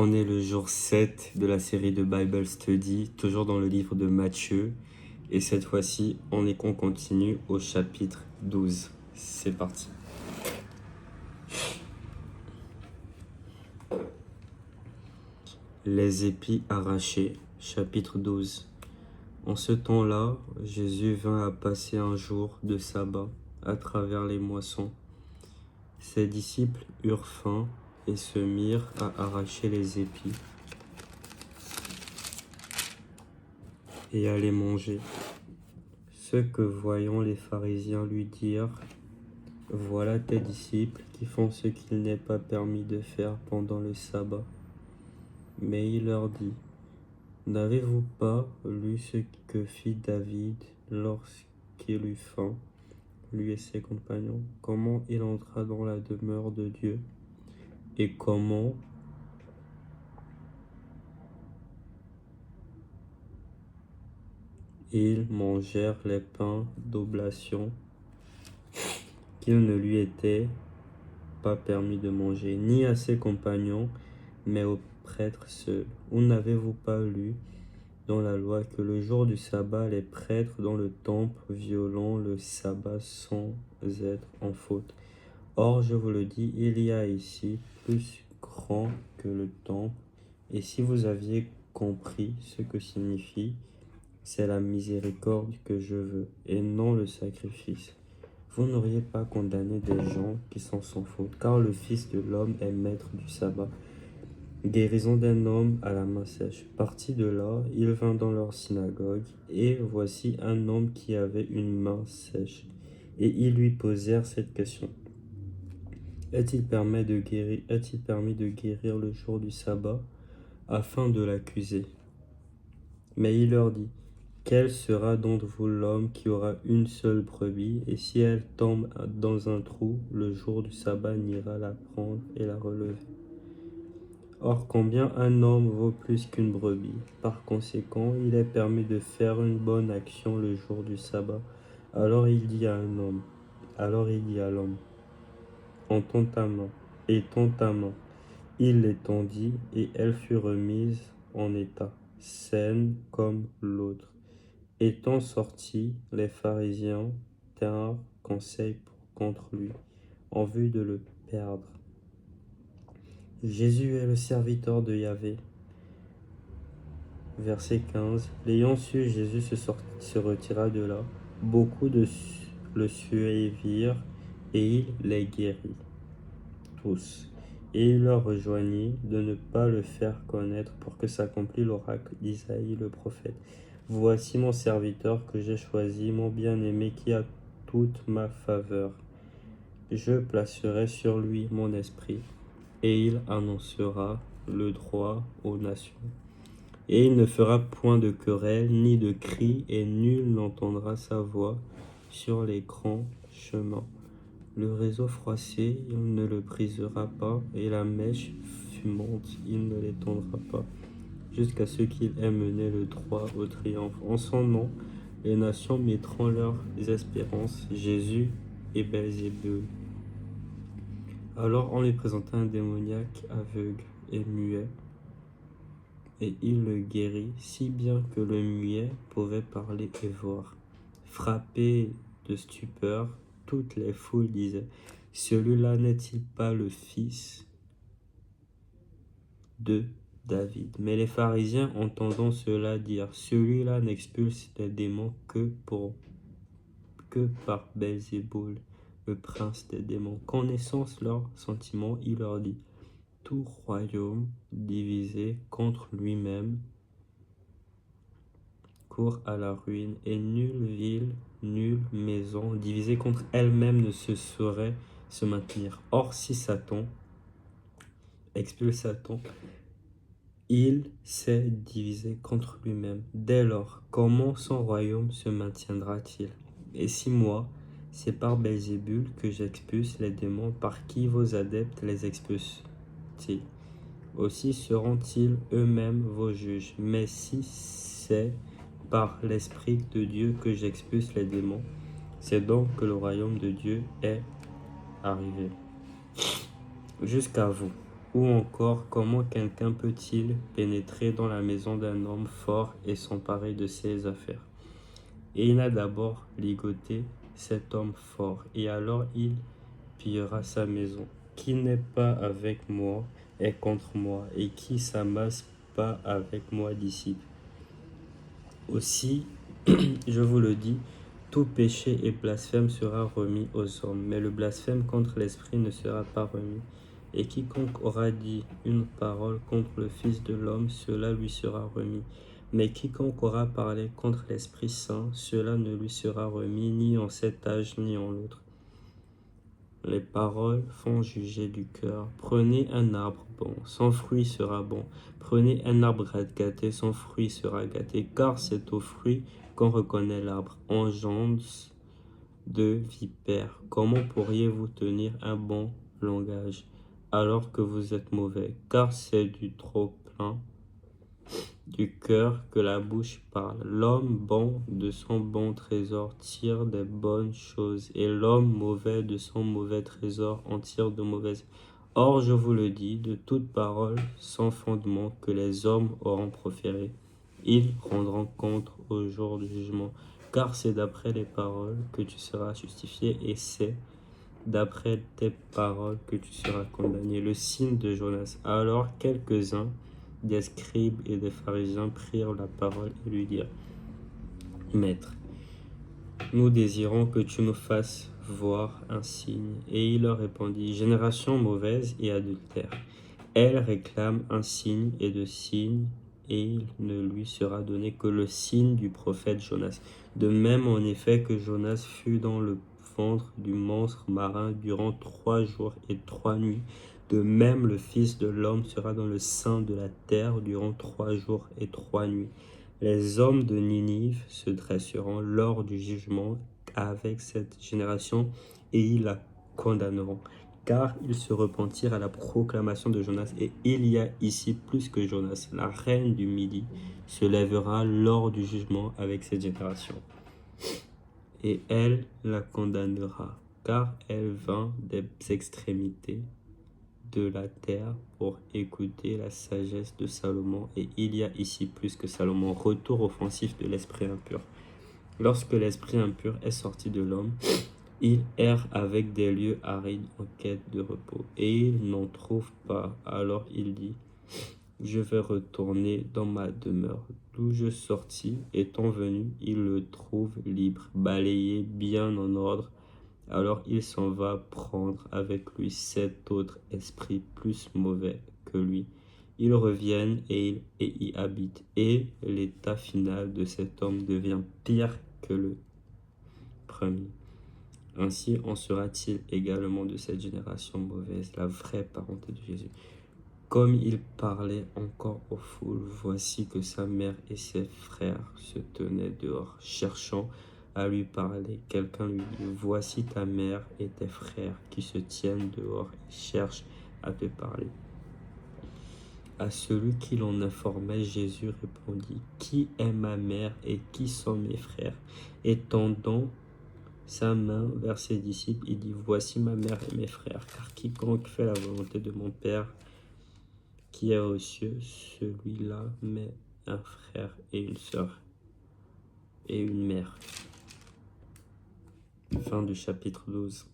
On est le jour 7 de la série de Bible Study, toujours dans le livre de Matthieu. Et cette fois-ci, on continue au chapitre 12. C'est parti. Les épis arrachés, chapitre 12. En ce temps-là, Jésus vint à passer un jour de sabbat à travers les moissons. Ses disciples eurent faim et se mirent à arracher les épis et à les manger. Ce que voyant les pharisiens lui dirent: voilà tes disciples qui font ce qu'il n'est pas permis de faire pendant le sabbat. Mais il leur dit: n'avez-vous pas lu ce que fit David lorsqu'il eut faim, lui et ses compagnons, comment il entra dans la demeure de Dieu et comment ils mangèrent les pains d'oblation qu'il ne lui était pas permis de manger, ni à ses compagnons, mais aux prêtres seuls. Ou n'avez-vous pas lu dans la loi que le jour du sabbat, les prêtres dans le temple violant le sabbat sans être en faute? Or, je vous le dis, il y a ici plus grand que le temple. Et si vous aviez compris ce que signifie: c'est la miséricorde que je veux, et non le sacrifice, vous n'auriez pas condamné des gens qui sont sans faute, car le Fils de l'homme est maître du sabbat. Guérison d'un homme à la main sèche. Parti de là, il vint dans leur synagogue, et voici un homme qui avait une main sèche. Et ils lui posèrent cette question: est-il permis de guérir le jour du sabbat, afin de l'accuser? Mais il leur dit: quel sera d'entre vous l'homme qui aura une seule brebis, et si elle tombe dans un trou, le jour du sabbat n'ira la prendre et la relever? Or, combien un homme vaut plus qu'une brebis? Par conséquent, il est permis de faire une bonne action le jour du sabbat. Alors il dit à l'homme: entends ta main. Et tends ta main. Il l'étendit, et elle fut remise en état, saine comme l'autre. Étant sortis, les pharisiens tinrent conseil contre lui, en vue de le perdre. Jésus est le serviteur de Yahvé. Verset 15. L'ayant su, Jésus se retira de là. Beaucoup le suivirent, et il les guérit tous. Et il leur rejoignit de ne pas le faire connaître, pour que s'accomplisse l'oracle d'Isaïe le prophète. Voici mon serviteur que j'ai choisi, mon bien-aimé qui a toute ma faveur. Je placerai sur lui mon esprit, et il annoncera le droit aux nations. Et il ne fera point de querelle, ni de cris, et nul n'entendra sa voix sur les grands chemins. Le réseau froissé, il ne le brisera pas, et la mèche fumante, il ne l'éteindra pas, jusqu'à ce qu'il ait mené le droit au triomphe. En son nom, les nations mettront leurs espérances. Jésus et Belzébul. Alors on lui présenta un démoniaque aveugle et muet, et il le guérit, si bien que le muet pouvait parler et voir. Frappé de stupeur, toutes les foules disaient: celui-là n'est-il pas le fils de David? Mais les pharisiens, entendant cela, dirent: celui-là n'expulse les démons que par Belzéboul, le prince des démons. Connaissant leurs sentiments, il leur dit: tout royaume divisé contre lui-même court à la ruine, et nulle ville, nulle maison divisée contre elle-même ne saurait se maintenir. Or, si Satan expulse Satan, il s'est divisé contre lui-même. Dès lors, comment son royaume se maintiendra-t-il? Et si moi, c'est par Belzébul que j'expulse les démons, par qui vos adeptes les expulsent-ils? Aussi seront-ils eux-mêmes vos juges. Mais si c'est par l'Esprit de Dieu que j'expulse les démons, c'est donc que le royaume de Dieu est arrivé jusqu'à vous. Ou encore, comment quelqu'un peut-il pénétrer dans la maison d'un homme fort et s'emparer de ses affaires? Et il a d'abord ligoté cet homme fort, et alors il pillera sa maison. Qui n'est pas avec moi est contre moi, et qui s'amasse pas avec moi disciple. Aussi, je vous le dis, tout péché et blasphème sera remis aux hommes, mais le blasphème contre l'Esprit ne sera pas remis. Et quiconque aura dit une parole contre le Fils de l'homme, cela lui sera remis. Mais quiconque aura parlé contre l'Esprit Saint, cela ne lui sera remis ni en cet âge ni en l'autre. Les paroles font juger du cœur. Prenez un arbre bon, son fruit sera bon. Prenez un arbre gâté, son fruit sera gâté. Car c'est au fruit qu'on reconnaît l'arbre. Engeance de vipère. Comment pourriez-vous tenir un bon langage alors que vous êtes mauvais? Car c'est du trop plein du cœur que la bouche parle. L'homme bon de son bon trésor tire des bonnes choses, et l'homme mauvais de son mauvais trésor en tire de mauvaises. Or, je vous le dis, de toute parole sans fondement que les hommes auront proférée, ils rendront compte au jour du jugement. Car c'est d'après les paroles que tu seras justifié, et c'est d'après tes paroles que tu seras condamné. Le signe de Jonas. Alors quelques-uns des scribes et des pharisiens prirent la parole et lui dirent: Maître, nous désirons que tu nous fasses voir un signe. Et il leur répondit: Génération mauvaise et adultère, elle réclame un signe, et de signe, et il ne lui sera donné que le signe du prophète Jonas. De même, en effet, que Jonas fut dans le ventre du monstre marin durant 3 jours et 3 nuits, de même le Fils de l'homme sera dans le sein de la terre durant 3 jours et 3 nuits. Les hommes de Ninive se dresseront lors du jugement avec cette génération, et ils la condamneront, car ils se repentirent à la proclamation de Jonas. Et il y a ici plus que Jonas. La reine du Midi se lèvera lors du jugement avec cette génération, et elle la condamnera, car elle vint des extrémités de la terre pour écouter la sagesse de Salomon. Et il y a ici plus que Salomon. Retour offensif de l'esprit impur. Lorsque l'esprit impur est sorti de l'homme, il erre avec des lieux arides en quête de repos, et il n'en trouve pas. Alors il dit: Je vais retourner dans ma demeure, d'où je sortis. Étant venu, il le trouve libre, balayé, bien en ordre. Alors il s'en va prendre avec lui 7 autres esprits plus mauvais que lui. Ils reviennent et y habitent. Et l'état final de cet homme devient pire que le premier. Ainsi en sera-t-il également de cette génération mauvaise. La vraie parenté de Jésus. Comme il parlait encore aux foules, voici que sa mère et ses frères se tenaient dehors, cherchant à lui parler. Quelqu'un lui dit: Voici ta mère et tes frères qui se tiennent dehors et cherchent à te parler. À celui qui l'en informait, Jésus répondit: Qui est ma mère et qui sont mes frères? Et tendant sa main vers ses disciples, il dit: Voici ma mère et mes frères, car quiconque fait la volonté de mon Père qui est aux cieux, celui-là met un frère et une sœur et une mère. Fin du chapitre 12.